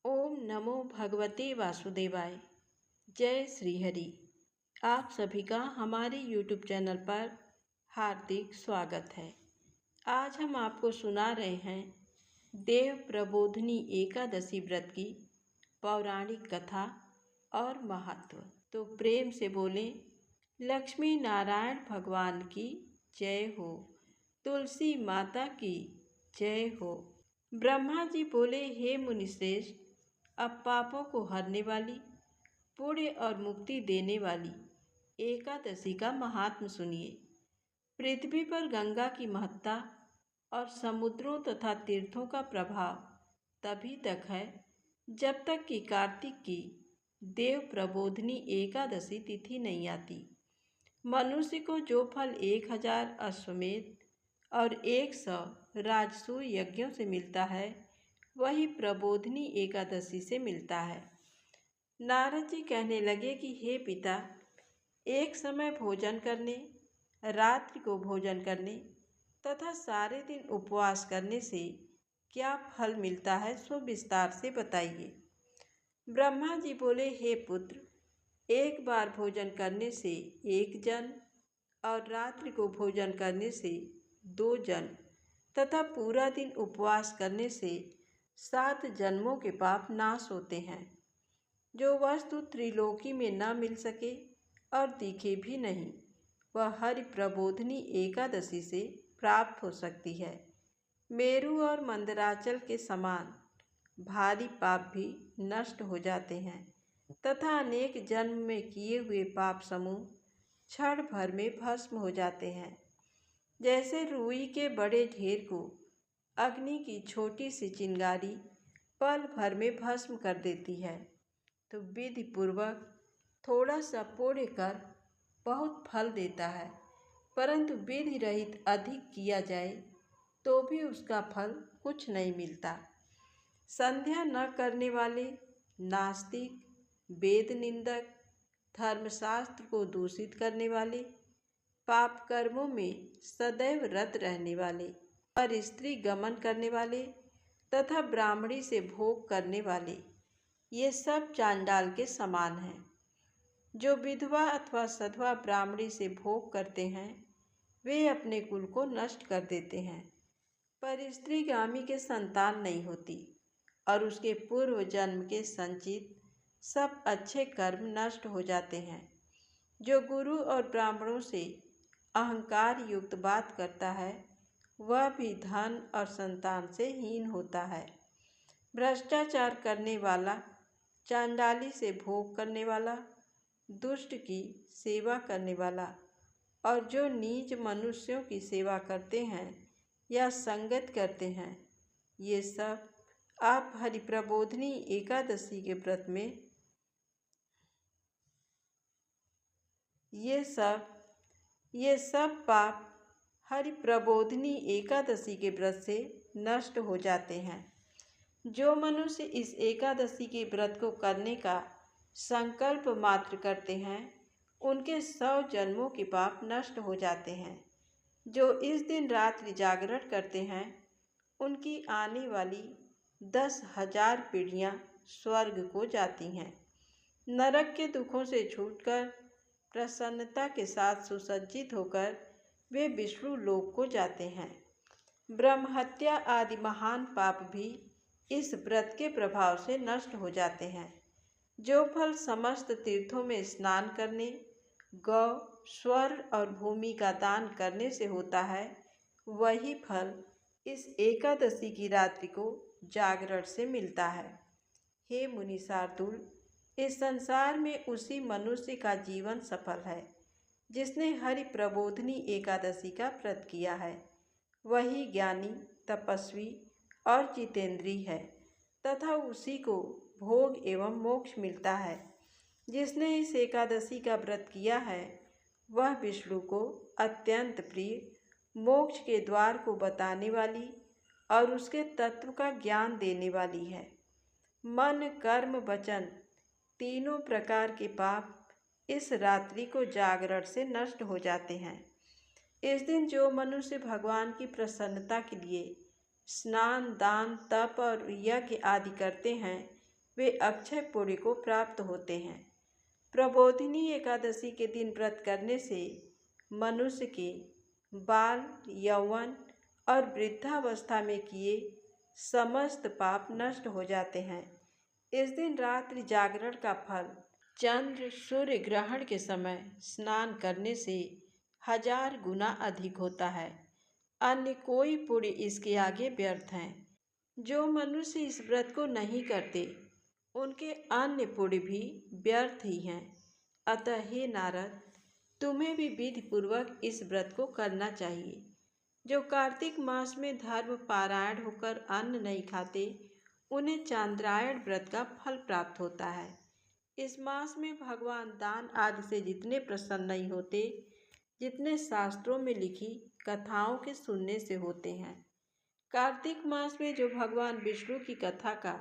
ओम नमो भगवते वासुदेवाय। जय श्री हरि। आप सभी का हमारे YouTube चैनल पर हार्दिक स्वागत है। आज हम आपको सुना रहे हैं देव प्रबोधिनी एकादशी व्रत की पौराणिक कथा और महत्व। तो प्रेम से बोलें, लक्ष्मी नारायण भगवान की जय हो, तुलसी माता की जय हो। ब्रह्मा जी बोले, हे मुनिश्रेष्ठ, अब पापों को हरने वाली, पुण्य और मुक्ति देने वाली एकादशी का महात्म सुनिए। पृथ्वी पर गंगा की महत्ता और समुद्रों तथा तीर्थों का प्रभाव तभी तक है जब तक कि कार्तिक की देव प्रबोधिनी एकादशी तिथि नहीं आती। मनुष्य को जो फल 1000 अश्वमेध और 100 राजसूय यज्ञों से मिलता है, वही प्रबोधिनी एकादशी से मिलता है। नारद जी कहने लगे कि हे पिता, एक समय भोजन करने, रात्रि को भोजन करने तथा सारे दिन उपवास करने से क्या फल मिलता है, सो विस्तार से बताइए। ब्रह्मा जी बोले, हे पुत्र, एक बार भोजन करने से 1 जन और रात्रि को भोजन करने से 2 जन तथा पूरा दिन उपवास करने से 7 जन्मों के पाप नाश होते हैं। जो वस्तु त्रिलोकी में न मिल सके और दिखे भी नहीं, वह हरि प्रबोधिनी एकादशी से प्राप्त हो सकती है। मेरु और मंदराचल के समान भारी पाप भी नष्ट हो जाते हैं तथा अनेक जन्म में किए हुए पाप समूह क्षण भर में भस्म हो जाते हैं। जैसे रुई के बड़े ढेर को अग्नि की छोटी सी चिंगारी पल भर में भस्म कर देती है, तो विधि पूर्वक थोड़ा सा पुण्य कर बहुत फल देता है, परंतु विधि रहित अधिक किया जाए तो भी उसका फल कुछ नहीं मिलता। संध्या न करने वाले, नास्तिक, वेद निंदक, धर्मशास्त्र को दूषित करने वाले, पाप कर्मों में सदैव रत रहने वाले और स्त्री गमन करने वाले तथा ब्राह्मणी से भोग करने वाले, ये सब चांडाल के समान हैं। जो विधवा अथवा सधवा ब्राह्मणी से भोग करते हैं, वे अपने कुल को नष्ट कर देते हैं, पर स्त्रीगामी के संतान नहीं होती और उसके पूर्व जन्म के संचित सब अच्छे कर्म नष्ट हो जाते हैं। जो गुरु और ब्राह्मणों से अहंकार युक्त बात करता है, वह भी धन और संतान से हीन होता है। भ्रष्टाचार करने वाला, चांडाली से भोग करने वाला, दुष्ट की सेवा करने वाला और जो नीच मनुष्यों की सेवा करते हैं या संगत करते हैं, ये सब आप हरि प्रबोधिनी एकादशी के व्रत में ये सब पाप हरि प्रबोधिनी एकादशी के व्रत से नष्ट हो जाते हैं। जो मनुष्य इस एकादशी के व्रत को करने का संकल्प मात्र करते हैं, उनके 100 जन्मों के पाप नष्ट हो जाते हैं। जो इस दिन रात्रि जागरण करते हैं, उनकी आने वाली 10,000 पीढ़ियाँ स्वर्ग को जाती हैं। नरक के दुखों से छूटकर प्रसन्नता के साथ सुसज्जित होकर वे विष्णु लोक को जाते हैं। ब्रह्महत्या आदि महान पाप भी इस व्रत के प्रभाव से नष्ट हो जाते हैं। जो फल समस्त तीर्थों में स्नान करने, गौ, स्वर्ग और भूमि का दान करने से होता है, वही फल इस एकादशी की रात्रि को जागरण से मिलता है। हे मुनि शार्दूल, इस संसार में उसी मनुष्य का जीवन सफल है जिसने हरि प्रबोधिनी एकादशी का व्रत किया है। वही ज्ञानी, तपस्वी और जितेंद्री है तथा उसी को भोग एवं मोक्ष मिलता है। जिसने इस एकादशी का व्रत किया है, वह विष्णु को अत्यंत प्रिय, मोक्ष के द्वार को बताने वाली और उसके तत्व का ज्ञान देने वाली है। मन, कर्म, वचन तीनों प्रकार के पाप इस रात्रि को जागरण से नष्ट हो जाते हैं। इस दिन जो मनुष्य भगवान की प्रसन्नता के लिए स्नान, दान, तप और यज्ञ आदि करते हैं, वे अक्षय पुण्य को प्राप्त होते हैं। प्रबोधिनी एकादशी के दिन व्रत करने से मनुष्य के बाल, यौवन और वृद्धावस्था में किए समस्त पाप नष्ट हो जाते हैं। इस दिन रात्रि जागरण का फल चंद्र सूर्य ग्रहण के समय स्नान करने से 1000 गुना अधिक होता है। अन्य कोई पुण्य इसके आगे व्यर्थ हैं। जो मनुष्य इस व्रत को नहीं करते उनके अन्य पुण्य भी व्यर्थ ही हैं। अतः हे नारद, तुम्हें भी विधि पूर्वक इस व्रत को करना चाहिए। जो कार्तिक मास में धर्म पारायण होकर अन्न नहीं खाते उन्हें चांद्रायण व्रत का फल प्राप्त होता है। इस मास में भगवान दान आदि से जितने प्रसन्न नहीं होते जितने शास्त्रों में लिखी कथाओं के सुनने से होते हैं। कार्तिक मास में जो भगवान विष्णु की कथा का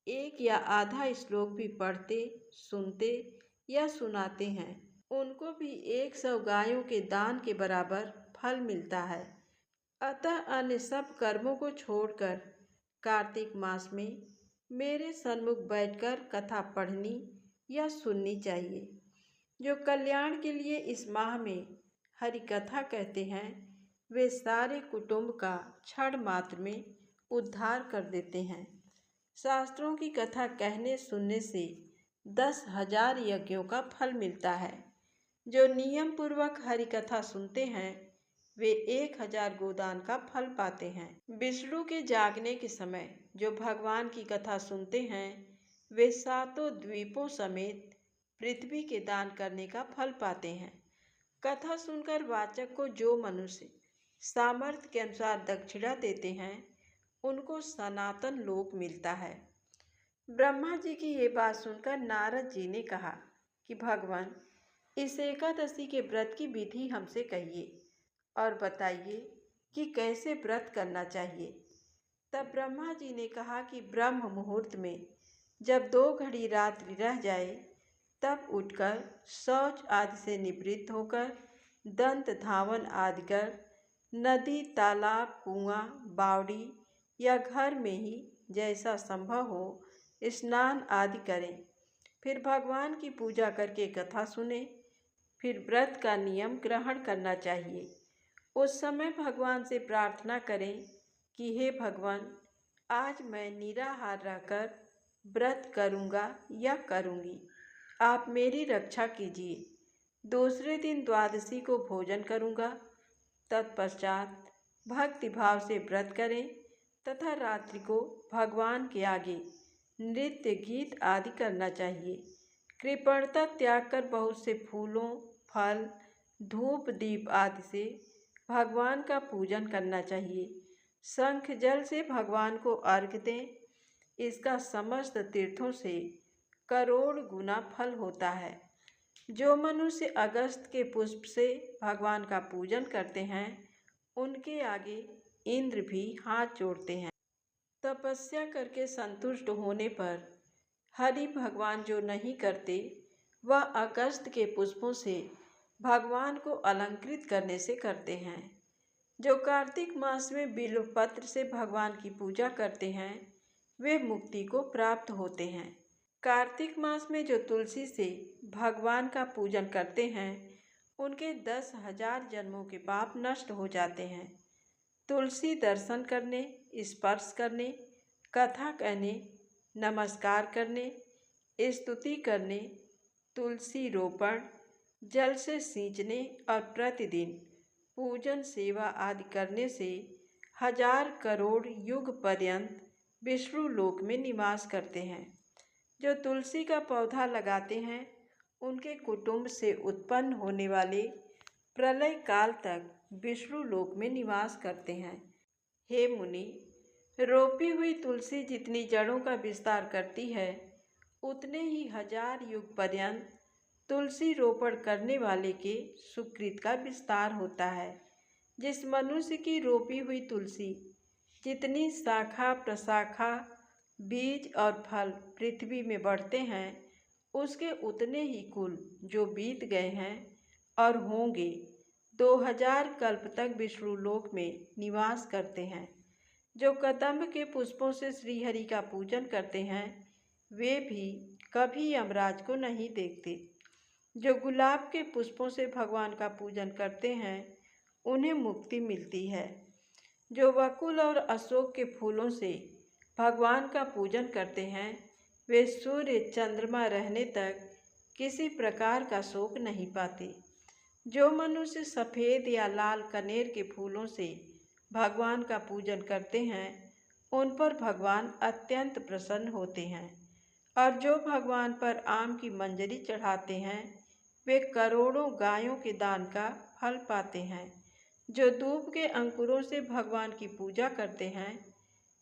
एक या आधा श्लोक भी पढ़ते, सुनते या सुनाते हैं उनको भी 100 गायों के दान के बराबर फल मिलता है। अतः अन्य सब कर्मों को छोड़कर कार्तिक मास में मेरे सन्मुख बैठकर कथा पढ़नी या सुननी चाहिए। जो कल्याण के लिए इस माह में हरि कथा कहते हैं वे सारे कुटुंब का क्षण मात्र में उद्धार कर देते हैं। शास्त्रों की कथा कहने सुनने से 10,000 यज्ञों का फल मिलता है। जो नियम पूर्वक हरि कथा सुनते हैं वे 1000 गोदान का फल पाते हैं। विष्णु के जागने के समय जो भगवान की कथा सुनते हैं वे 7 द्वीपों समेत पृथ्वी के दान करने का फल पाते हैं। कथा सुनकर वाचक को जो मनुष्य सामर्थ्य के अनुसार दक्षिणा देते हैं उनको सनातन लोक मिलता है। ब्रह्मा जी की ये बात सुनकर नारद जी ने कहा कि भगवान, इस एकादशी के व्रत की विधि हमसे कहिए और बताइए कि कैसे व्रत करना चाहिए। तब ब्रह्मा जी ने कहा कि ब्रह्म मुहूर्त में जब 2 घड़ी रात्रि रह जाए तब उठकर शौच आदि से निवृत्त होकर दंत धावन आदि कर नदी, तालाब, कुआं, बावड़ी या घर में ही जैसा संभव हो स्नान आदि करें। फिर भगवान की पूजा करके कथा सुने। फिर व्रत का नियम ग्रहण करना चाहिए। उस समय भगवान से प्रार्थना करें कि हे भगवान, आज मैं निराहार रहकर व्रत करूँगा या करूँगी, आप मेरी रक्षा कीजिए। दूसरे दिन द्वादशी को भोजन करूँगा। तत्पश्चात भक्ति भाव से व्रत करें तथा रात्रि को भगवान के आगे नृत्य गीत आदि करना चाहिए। कृपणता त्याग कर बहुत से फूलों, फल, धूप, दीप आदि से भगवान का पूजन करना चाहिए। शंख जल से भगवान को अर्घ्य दें। इसका समस्त तीर्थों से करोड़ गुना फल होता है। जो मनुष्य अगस्त के पुष्प से भगवान का पूजन करते हैं उनके आगे इंद्र भी हाथ जोड़ते हैं। तपस्या करके संतुष्ट होने पर हरि भगवान जो नहीं करते वह अगस्त के पुष्पों से भगवान को अलंकृत करने से करते हैं। जो कार्तिक मास में बिल्वपत्र से भगवान की पूजा करते हैं वे मुक्ति को प्राप्त होते हैं। कार्तिक मास में जो तुलसी से भगवान का पूजन करते हैं उनके 10,000 जन्मों के पाप नष्ट हो जाते हैं। तुलसी दर्शन करने, स्पर्श करने, कथा कहने, नमस्कार करने, स्तुति करने, तुलसी रोपण, जल से सींचने और प्रतिदिन पूजन सेवा आदि करने से 1000 करोड़ युग पर्यंत विष्णु लोक में निवास करते हैं। जो तुलसी का पौधा लगाते हैं उनके कुटुंब से उत्पन्न होने वाले प्रलय काल तक विष्णु लोक में निवास करते हैं। हे मुनि, रोपी हुई तुलसी जितनी जड़ों का विस्तार करती है उतने ही 1000 युग पर्यंत तुलसी रोपण करने वाले के सुकृत का विस्तार होता है। जिस मनुष्य की रोपी हुई तुलसी जितनी शाखा प्रशाखा, बीज और फल पृथ्वी में बढ़ते हैं उसके उतने ही कुल जो बीत गए हैं और होंगे 2000 कल्प तक विष्णु लोक में निवास करते हैं। जो कदम्ब के पुष्पों से श्रीहरि का पूजन करते हैं वे भी कभी यमराज को नहीं देखते। जो गुलाब के पुष्पों से भगवान का पूजन करते हैं उन्हें मुक्ति मिलती है। जो वकुल और अशोक के फूलों से भगवान का पूजन करते हैं वे सूर्य चंद्रमा रहने तक किसी प्रकार का शोक नहीं पाते। जो मनुष्य सफ़ेद या लाल कनेर के फूलों से भगवान का पूजन करते हैं उन पर भगवान अत्यंत प्रसन्न होते हैं। और जो भगवान पर आम की मंजरी चढ़ाते हैं वे करोड़ों गायों के दान का फल पाते हैं। जो दूब के अंकुरों से भगवान की पूजा करते हैं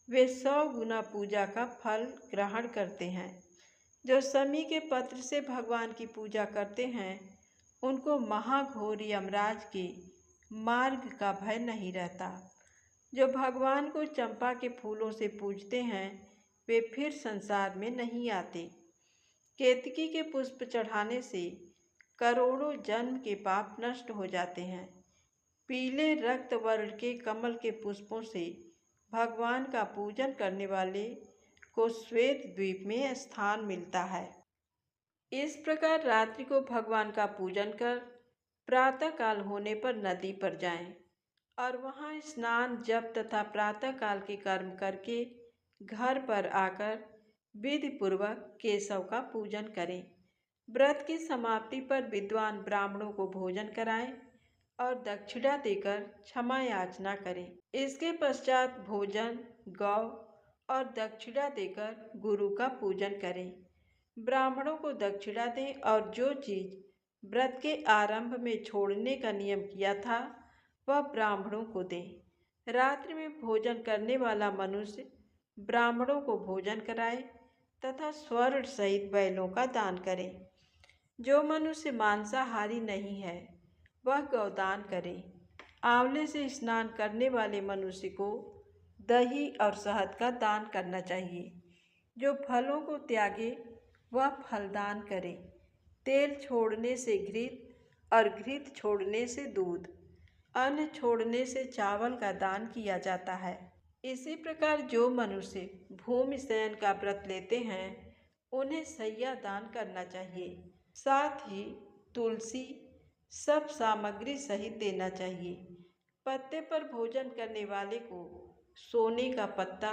वे 100 गुना पूजा का फल ग्रहण करते हैं। जो समी के पत्र से भगवान की पूजा करते हैं उनको महाघोर यमराज के मार्ग का भय नहीं रहता। जो भगवान को चंपा के फूलों से पूजते हैं वे फिर संसार में नहीं आते। केतकी के पुष्प चढ़ाने से करोड़ों जन्म के पाप नष्ट हो जाते हैं। पीले रक्त वर्ण के कमल के पुष्पों से भगवान का पूजन करने वाले को श्वेत द्वीप में स्थान मिलता है। इस प्रकार रात्रि को भगवान का पूजन कर प्रातःकाल होने पर नदी पर जाएं और वहां स्नान जप तथा प्रातःकाल के कर्म करके घर पर आकर विधि पूर्वक केशव का पूजन करें। व्रत की समाप्ति पर विद्वान ब्राह्मणों को भोजन कराएं और दक्षिणा देकर क्षमा याचना करें। इसके पश्चात भोजन गौ और दक्षिणा देकर गुरु का पूजन करें। ब्राह्मणों को दक्षिणा दें और जो चीज व्रत के आरंभ में छोड़ने का नियम किया था वह ब्राह्मणों को दें। रात्रि में भोजन करने वाला मनुष्य ब्राह्मणों को भोजन कराए तथा स्वर्ण सहित बैलों का दान करे। जो मनुष्य मांसाहारी नहीं है वह गौदान करे। आंवले से स्नान करने वाले मनुष्य को दही और शहद का दान करना चाहिए। जो फलों को त्यागे वह फलदान करे। तेल छोड़ने से घृत और घृत छोड़ने से दूध, अन्न छोड़ने से चावल का दान किया जाता है। इसी प्रकार जो मनुष्य भूमि शयन का व्रत लेते हैं उन्हें शय्या दान करना चाहिए। साथ ही तुलसी सब सामग्री सहित देना चाहिए। पत्ते पर भोजन करने वाले को सोने का पत्ता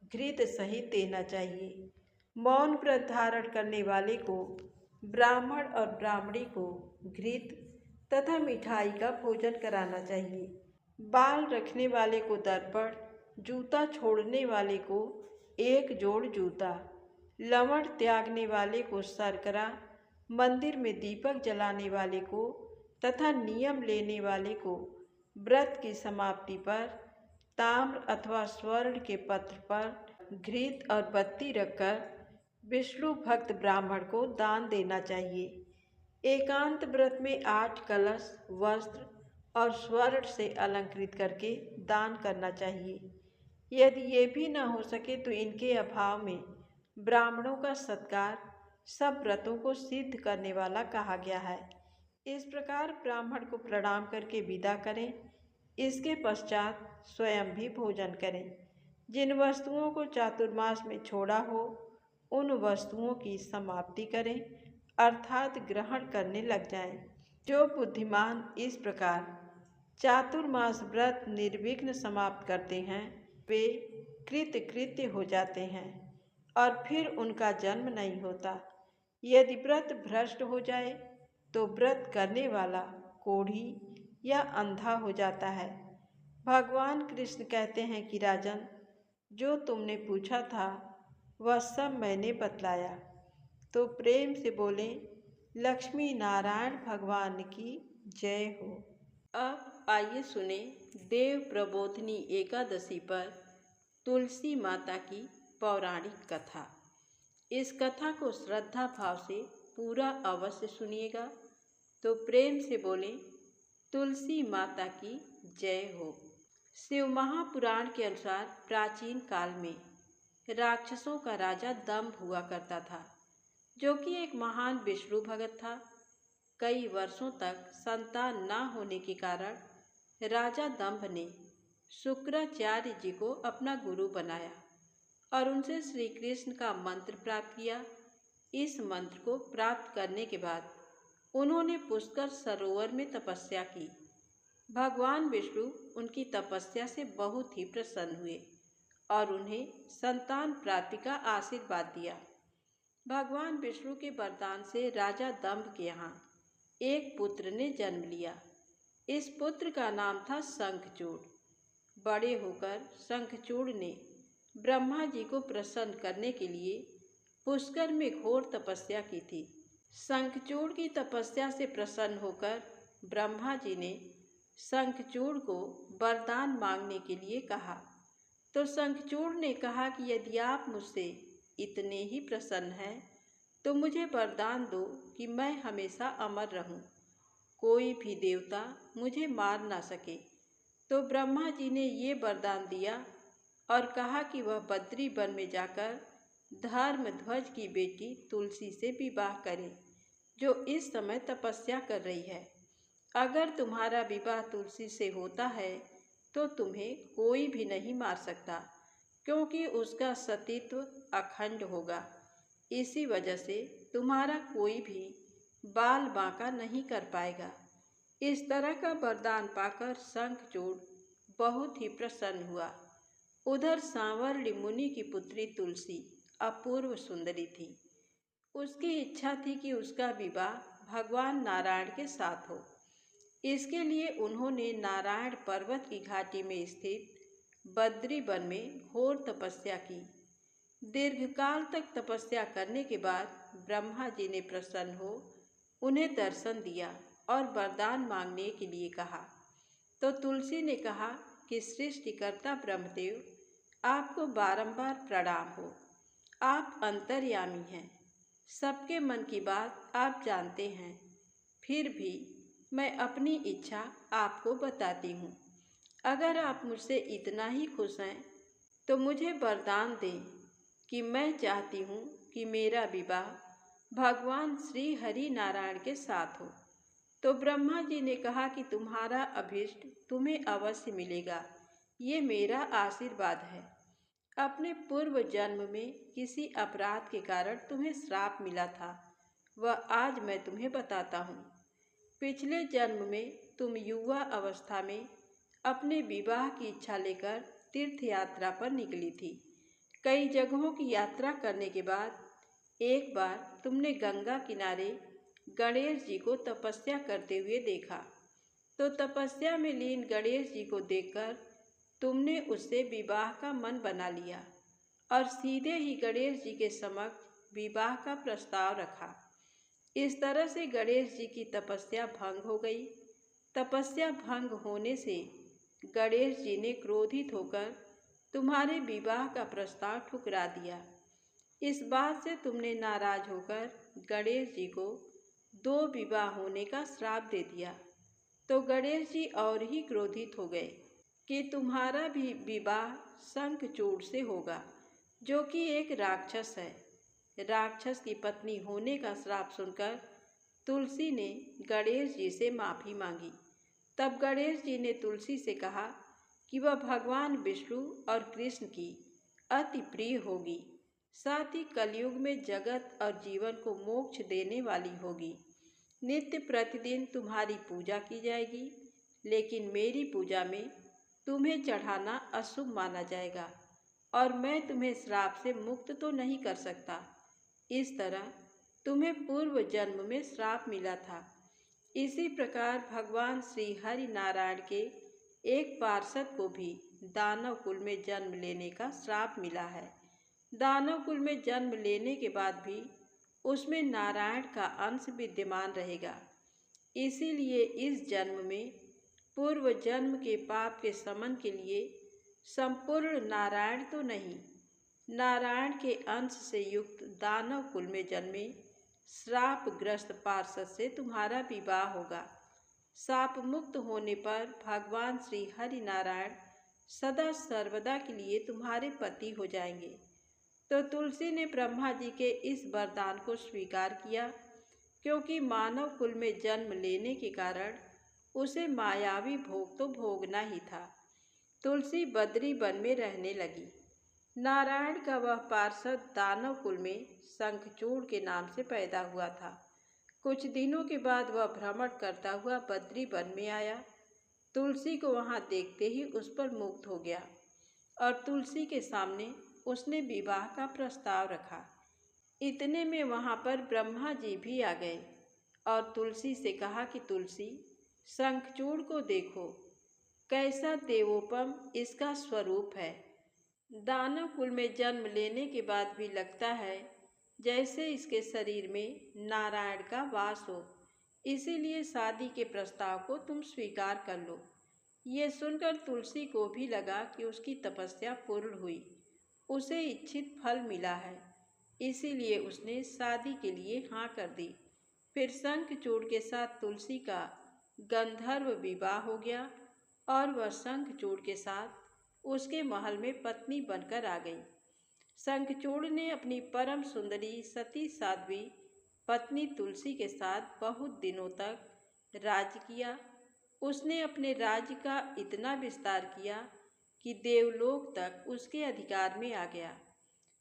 घृत सहित देना चाहिए। मौन व्रत धारण करने वाले को ब्राह्मण और ब्राह्मणी को घृत तथा मिठाई का भोजन कराना चाहिए। बाल रखने वाले को दर्पण, जूता छोड़ने वाले को एक जोड़ जूता, लवण त्यागने वाले को शर्करा, मंदिर में दीपक जलाने वाले को तथा नियम लेने वाले को व्रत की समाप्ति पर ताम्र अथवा स्वर्ण के पत्र पर घृत और बत्ती रखकर विष्णु भक्त ब्राह्मण को दान देना चाहिए। एकांत व्रत में 8 कलश, वस्त्र और स्वर्ण से अलंकृत करके दान करना चाहिए। यदि ये भी न हो सके तो इनके अभाव में ब्राह्मणों का सत्कार सब व्रतों को सिद्ध करने वाला कहा गया है। इस प्रकार ब्राह्मण को प्रणाम करके विदा करें। इसके पश्चात स्वयं भी भोजन करें। जिन वस्तुओं को चातुर्मास में छोड़ा हो उन वस्तुओं की समाप्ति करें अर्थात ग्रहण करने लग जाएं। जो बुद्धिमान इस प्रकार चातुर्मास व्रत निर्विघ्न समाप्त करते हैं वे कृतकृत्य हो जाते हैं और फिर उनका जन्म नहीं होता। यदि व्रत भ्रष्ट हो जाए तो व्रत करने वाला कोढ़ी या अंधा हो जाता है। भगवान कृष्ण कहते हैं कि राजन, जो तुमने पूछा था वह सब मैंने बतलाया। तो प्रेम से बोले लक्ष्मी नारायण भगवान की जय हो। अब आइए सुने देव प्रबोधिनी एकादशी पर तुलसी माता की पौराणिक कथा। इस कथा को श्रद्धा भाव से पूरा अवश्य सुनिएगा। तो प्रेम से बोले तुलसी माता की जय हो। शिव महापुराण के अनुसार प्राचीन काल में राक्षसों का राजा दंभ हुआ करता था, जो कि एक महान विष्णु भगत था। कई वर्षों तक संतान न होने के कारण राजा दंभ ने शुक्राचार्य जी को अपना गुरु बनाया और उनसे श्री कृष्ण का मंत्र प्राप्त किया। इस मंत्र को प्राप्त करने के बाद उन्होंने पुष्कर सरोवर में तपस्या की। भगवान विष्णु उनकी तपस्या से बहुत ही प्रसन्न हुए और उन्हें संतान प्राप्ति का आशीर्वाद दिया। भगवान विष्णु के वरदान से राजा दंभ के यहाँ एक पुत्र ने जन्म लिया। इस पुत्र का नाम था शंखचूड़। बड़े होकर शंखचूड़ ने ब्रह्मा जी को प्रसन्न करने के लिए पुष्कर में घोर तपस्या की थी। शंखचूड़ की तपस्या से प्रसन्न होकर ब्रह्मा जी ने शंखचूड़ को वरदान मांगने के लिए कहा। तो शंखचूड़ ने कहा कि यदि आप मुझसे इतने ही प्रसन्न हैं तो मुझे वरदान दो कि मैं हमेशा अमर रहूं, कोई भी देवता मुझे मार ना सके। तो ब्रह्मा जी ने ये वरदान दिया और कहा कि वह बद्री वन में जाकर धर्मध्वज की बेटी तुलसी से विवाह करे, जो इस समय तपस्या कर रही है। अगर तुम्हारा विवाह तुलसी से होता है तो तुम्हें कोई भी नहीं मार सकता, क्योंकि उसका सतीत्व अखंड होगा। इसी वजह से तुम्हारा कोई भी बाल बांका नहीं कर पाएगा। इस तरह का वरदान पाकर शंखचूड़ बहुत ही प्रसन्न हुआ। उधर सांवरली मुनि की पुत्री तुलसी अपूर्व सुंदरी थी। उसकी इच्छा थी कि उसका विवाह भगवान नारायण के साथ हो। इसके लिए उन्होंने नारायण पर्वत की घाटी में स्थित बद्री वन में घोर तपस्या की। दीर्घकाल तक तपस्या करने के बाद ब्रह्मा जी ने प्रसन्न हो उन्हें दर्शन दिया और वरदान मांगने के लिए कहा। तो तुलसी ने कहा कि सृष्टिकर्ता ब्रह्मदेव, आपको बारंबार प्रणाम हो। आप अंतर्यामी हैं, सबके मन की बात आप जानते हैं। फिर भी मैं अपनी इच्छा आपको बताती हूँ। अगर आप मुझसे इतना ही खुश हैं तो मुझे वरदान दें कि मैं चाहती हूँ कि मेरा विवाह भगवान श्री हरि नारायण के साथ हो। तो ब्रह्मा जी ने कहा कि तुम्हारा अभीष्ट तुम्हें अवश्य मिलेगा, ये मेरा आशीर्वाद है। अपने पूर्व जन्म में किसी अपराध के कारण तुम्हें श्राप मिला था, वह आज मैं तुम्हें बताता हूँ। पिछले जन्म में तुम युवा अवस्था में अपने विवाह की इच्छा लेकर तीर्थ यात्रा पर निकली थी। कई जगहों की यात्रा करने के बाद एक बार तुमने गंगा किनारे गणेश जी को तपस्या करते हुए देखा। तो तपस्या में लीन गणेश जी को देखकर तुमने उससे विवाह का मन बना लिया और सीधे ही गणेश जी के समक्ष विवाह का प्रस्ताव रखा। इस तरह से गणेश जी की तपस्या भंग हो गई। तपस्या भंग होने से गणेश जी ने क्रोधित होकर तुम्हारे विवाह का प्रस्ताव ठुकरा दिया। इस बात से तुमने नाराज होकर गणेश जी को 2 विवाह होने का श्राप दे दिया। तो गणेश जी और ही क्रोधित हो गए कि तुम्हारा भी विवाह शंखचूड़ से होगा, जो कि एक राक्षस है। राक्षस की पत्नी होने का श्राप सुनकर तुलसी ने गणेश जी से माफ़ी मांगी। तब गणेश जी ने तुलसी से कहा कि वह भगवान विष्णु और कृष्ण की अति प्रिय होगी, साथ ही कलयुग में जगत और जीवन को मोक्ष देने वाली होगी। नित्य प्रतिदिन तुम्हारी पूजा की जाएगी, लेकिन मेरी पूजा में तुम्हें चढ़ाना अशुभ माना जाएगा और मैं तुम्हें श्राप से मुक्त तो नहीं कर सकता। इस तरह तुम्हें पूर्व जन्म में श्राप मिला था। इसी प्रकार भगवान श्री हरि नारायण के एक पार्षद को भी दानव कुल में जन्म लेने का श्राप मिला है। दानव कुल में जन्म लेने के बाद भी उसमें नारायण का अंश विद्यमान रहेगा। इसीलिए इस जन्म में पूर्व जन्म के पाप के शमन के लिए संपूर्ण नारायण तो नहीं, नारायण के अंश से युक्त दानव कुल में जन्मे श्रापग्रस्त पार्षद से तुम्हारा विवाह होगा। शाप मुक्त होने पर भगवान श्री हरि नारायण सदा सर्वदा के लिए तुम्हारे पति हो जाएंगे। तो तुलसी ने ब्रह्मा जी के इस वरदान को स्वीकार किया, क्योंकि मानव कुल में जन्म लेने के कारण उसे मायावी भोग तो भोगना ही था। तुलसी बद्री वन में रहने लगी। नारायण का वह पार्षद दानव कुल में शंखचूड़ के नाम से पैदा हुआ था। कुछ दिनों के बाद वह भ्रमण करता हुआ बद्री वन में आया। तुलसी को वहां देखते ही उस पर मुग्ध हो गया और तुलसी के सामने उसने विवाह का प्रस्ताव रखा। इतने में वहां पर ब्रह्मा जी भी आ गए और तुलसी से कहा कि तुलसी, शंखचूड़ को देखो, कैसा देवोपम इसका स्वरूप है। दानव कुल में जन्म लेने के बाद भी लगता है जैसे इसके शरीर में नारायण का वास हो। इसीलिए शादी के प्रस्ताव को तुम स्वीकार कर लो। ये सुनकर तुलसी को भी लगा कि उसकी तपस्या पूर्ण हुई, उसे इच्छित फल मिला है। इसीलिए उसने शादी के लिए हाँ कर दी। फिर शंखचूड़ के साथ तुलसी का गंधर्व विवाह हो गया और वह शंखचूड़ के साथ उसके महल में पत्नी बनकर आ गई। शंखचूड़ ने अपनी परम सुंदरी सती साध्वी पत्नी तुलसी के साथ बहुत दिनों तक राज किया। उसने अपने राज्य का इतना विस्तार किया कि देवलोक तक उसके अधिकार में आ गया।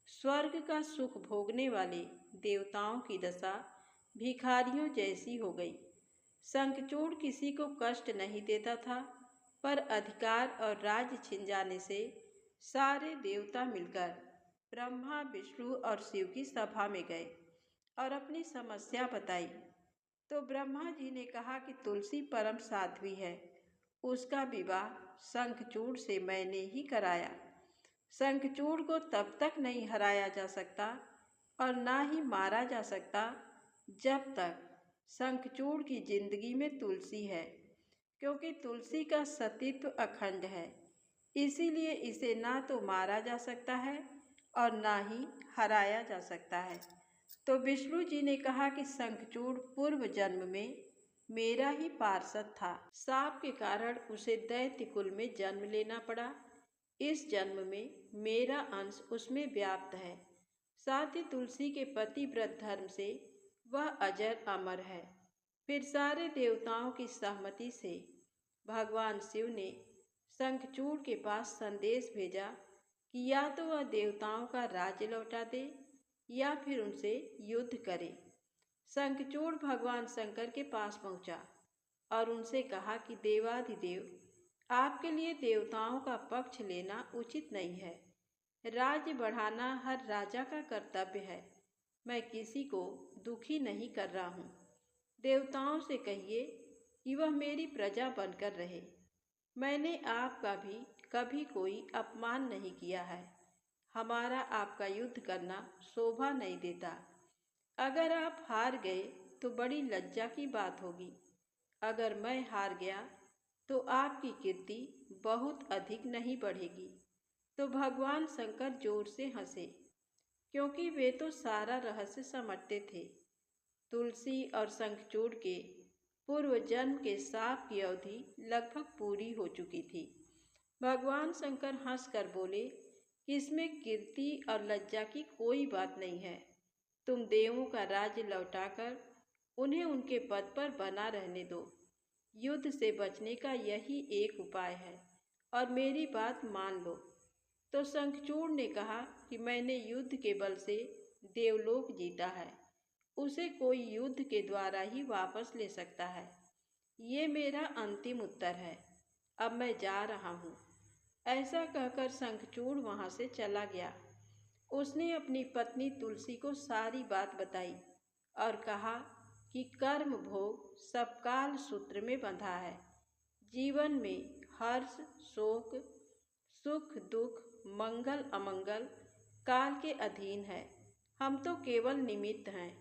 स्वर्ग का सुख भोगने वाले देवताओं की दशा भिखारियों जैसी हो गई। शंखचूड़ किसी को कष्ट नहीं देता था, पर अधिकार और राज्य छिन जाने से सारे देवता मिलकर ब्रह्मा, विष्णु और शिव की सभा में गए और अपनी समस्या बताई। तो ब्रह्मा जी ने कहा कि तुलसी परम साध्वी है, उसका विवाह शंखचूड़ से मैंने ही कराया। शंखचूड़ को तब तक नहीं हराया जा सकता और ना ही मारा जा सकता जब तक शंखचूड़ की जिंदगी में तुलसी है, क्योंकि तुलसी का सतीत्व अखंड है। इसीलिए इसे ना तो मारा जा सकता है और ना ही हराया जा सकता है। तो विष्णु जी ने कहा कि शंखचूड़ पूर्व जन्म में मेरा ही पार्षद था। शाप के कारण उसे दैत्य कुल में जन्म लेना पड़ा। इस जन्म में मेरा अंश उसमें व्याप्त है। साथ ही तुलसी के पतिव्रत धर्म से वह अजर अमर है। फिर सारे देवताओं की सहमति से भगवान शिव ने शंखचूड़ के पास संदेश भेजा कि या तो वह देवताओं का राज्य लौटा दे या फिर उनसे युद्ध करे। शंखचूड़ भगवान शंकर के पास पहुंचा और उनसे कहा कि देवाधिदेव, आपके लिए देवताओं का पक्ष लेना उचित नहीं है। राज्य बढ़ाना हर राजा का कर्तव्य है। मैं किसी को दुखी नहीं कर रहा हूँ। देवताओं से कहिए कि वह मेरी प्रजा बनकर रहे। मैंने आपका भी कभी कोई अपमान नहीं किया है। हमारा आपका युद्ध करना शोभा नहीं देता। अगर आप हार गए तो बड़ी लज्जा की बात होगी। अगर मैं हार गया तो आपकी कीर्ति बहुत अधिक नहीं बढ़ेगी। तो भगवान शंकर जोर से हंसे, क्योंकि वे तो सारा रहस्य समझते थे। तुलसी और शंखचूड़ के पूर्व जन्म के शाप की अवधि लगभग पूरी हो चुकी थी। भगवान शंकर हंसकर बोले कि इसमें कीर्ति और लज्जा की कोई बात नहीं है। तुम देवों का राज्य लौटाकर उन्हें उनके पद पर बना रहने दो। युद्ध से बचने का यही एक उपाय है और मेरी बात मान लो। तो शंखचूड़ ने कहा कि मैंने युद्ध के बल से देवलोक जीता है, उसे कोई युद्ध के द्वारा ही वापस ले सकता है। ये मेरा अंतिम उत्तर है। अब मैं जा रहा हूँ। ऐसा कहकर शंखचूड़ वहाँ से चला गया। उसने अपनी पत्नी तुलसी को सारी बात बताई और कहा कि कर्म भोग सब काल सूत्र में बंधा है। जीवन में हर्ष, शोक, सुख, दुख, मंगल, अमंगल काल के अधीन है। हम तो केवल निमित्त हैं।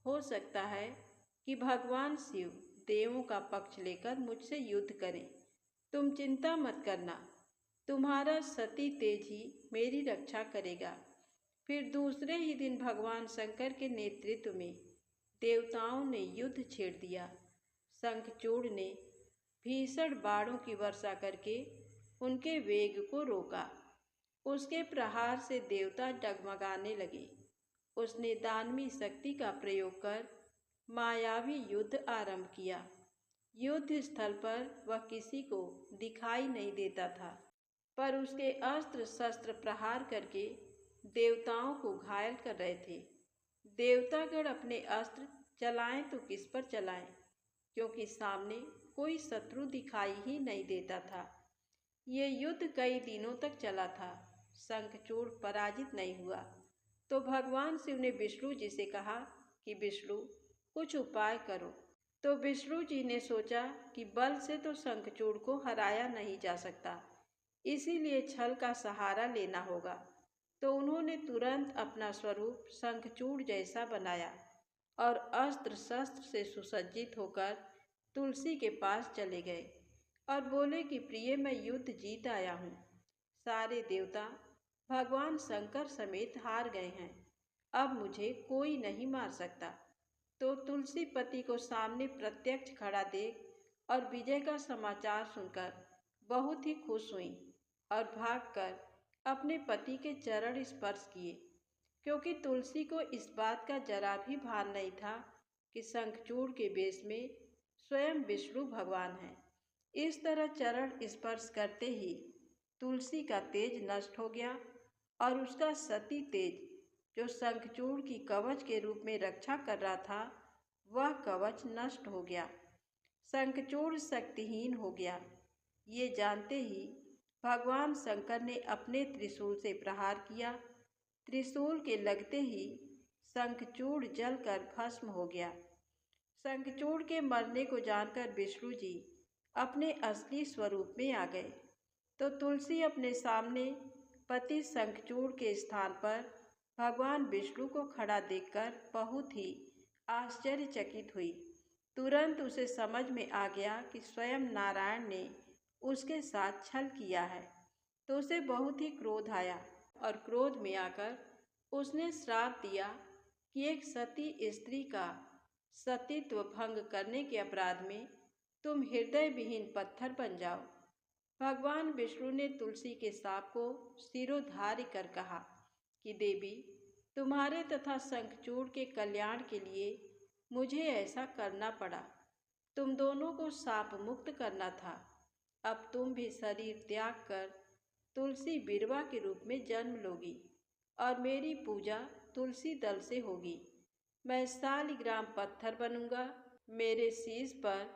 हो सकता है कि भगवान शिव देवों का पक्ष लेकर मुझसे युद्ध करें। तुम चिंता मत करना, तुम्हारा सती तेज ही मेरी रक्षा करेगा। फिर दूसरे ही दिन भगवान शंकर के नेतृत्व में देवताओं ने युद्ध छेड़ दिया। शंखचूड़ ने भीषण बाणों की वर्षा करके उनके वेग को रोका। उसके प्रहार से देवता डगमगाने लगे। उसने दानवी शक्ति का प्रयोग कर मायावी युद्ध आरंभ किया। युद्ध स्थल पर वह किसी को दिखाई नहीं देता था। पर उसके अस्त्र शस्त्र प्रहार करके देवताओं को घायल कर रहे थे। देवतागण अपने अस्त्र चलाएं तो किस पर चलाएं, क्योंकि सामने कोई शत्रु दिखाई ही नहीं देता था। ये युद्ध कई दिनों तक चला था। शंखचूड़ पराजित नहीं हुआ तो भगवान शिव ने विष्णु जी से कहा कि विष्णु, कुछ उपाय करो। तो विष्णु जी ने सोचा कि बल से तो शंखचूड़ को हराया नहीं जा सकता, इसीलिए छल का सहारा लेना होगा। तो उन्होंने तुरंत अपना स्वरूप शंखचूड़ जैसा बनाया और अस्त्र शस्त्र से सुसज्जित होकर तुलसी के पास चले गए और बोले कि प्रिय, मैं युद्ध जीत आया हूँ। सारे देवता भगवान शंकर समेत हार गए हैं, अब मुझे कोई नहीं मार सकता। तो तुलसी पति को सामने प्रत्यक्ष खड़ा देख और विजय का समाचार सुनकर बहुत ही खुश हुई और भागकर अपने पति के चरण स्पर्श किए, क्योंकि तुलसी को इस बात का जरा भी भान नहीं था कि शंखचूड़ के वेश में स्वयं विष्णु भगवान हैं। इस तरह चरण स्पर्श करते ही तुलसी का तेज नष्ट हो गया और उसका सती तेज, जो शंखचूड़ की कवच के रूप में रक्षा कर रहा था, वह कवच नष्ट हो गया। शंखचूड़ शक्तिहीन हो गया। ये जानते ही भगवान शंकर ने अपने त्रिशूल से प्रहार किया। त्रिशूल के लगते ही शंखचूड़ जलकर भस्म हो गया। शंखचूड़ के मरने को जानकर विष्णु जी अपने असली स्वरूप में आ गए। तो तुलसी अपने सामने पति शंखचूड़ के स्थान पर भगवान विष्णु को खड़ा देखकर बहुत ही आश्चर्यचकित हुई। तुरंत उसे समझ में आ गया कि स्वयं नारायण ने उसके साथ छल किया है। तो उसे बहुत ही क्रोध आया और क्रोध में आकर उसने श्राप दिया कि एक सती स्त्री का सतीत्व भंग करने के अपराध में तुम हृदय विहीन पत्थर बन जाओ। भगवान विष्णु ने तुलसी के शाप को शिरोधार्य कर कहा कि देवी, तुम्हारे तथा शंखचूड़ के कल्याण के लिए मुझे ऐसा करना पड़ा। तुम दोनों को शाप मुक्त करना था। अब तुम भी शरीर त्याग कर तुलसी बिरवा के रूप में जन्म लोगी और मेरी पूजा तुलसी दल से होगी। मैं शालिग्राम पत्थर बनूंगा, मेरे शीश पर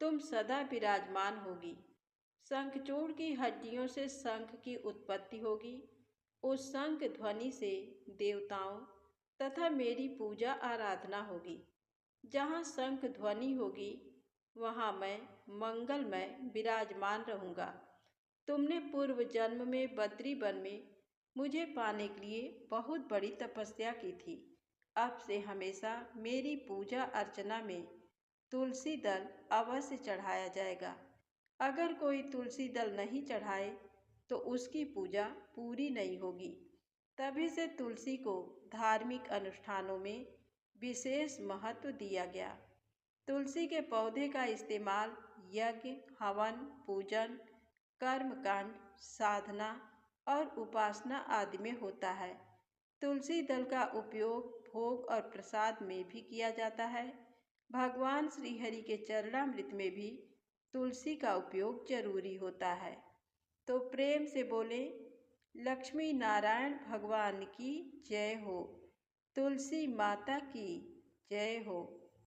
तुम सदा विराजमान होगी। शंखचूड़ की हड्डियों से शंख की उत्पत्ति होगी। उस शंख ध्वनि से देवताओं तथा मेरी पूजा आराधना होगी। जहाँ शंख ध्वनि होगी वहाँ मैं मंगलमय विराजमान रहूँगा। तुमने पूर्व जन्म में बद्री वन में मुझे पाने के लिए बहुत बड़ी तपस्या की थी। अब से हमेशा मेरी पूजा अर्चना में तुलसी दल अवश्य चढ़ाया जाएगा। अगर कोई तुलसी दल नहीं चढ़ाए तो उसकी पूजा पूरी नहीं होगी। तभी से तुलसी को धार्मिक अनुष्ठानों में विशेष महत्व दिया गया। तुलसी के पौधे का इस्तेमाल यज्ञ, हवन, पूजन, कर्मकांड, साधना और उपासना आदि में होता है। तुलसी दल का उपयोग भोग और प्रसाद में भी किया जाता है। भगवान श्रीहरि के चरणामृत में भी तुलसी का उपयोग जरूरी होता है। तो प्रेम से बोले, लक्ष्मी नारायण भगवान की जय हो, तुलसी माता की जय हो।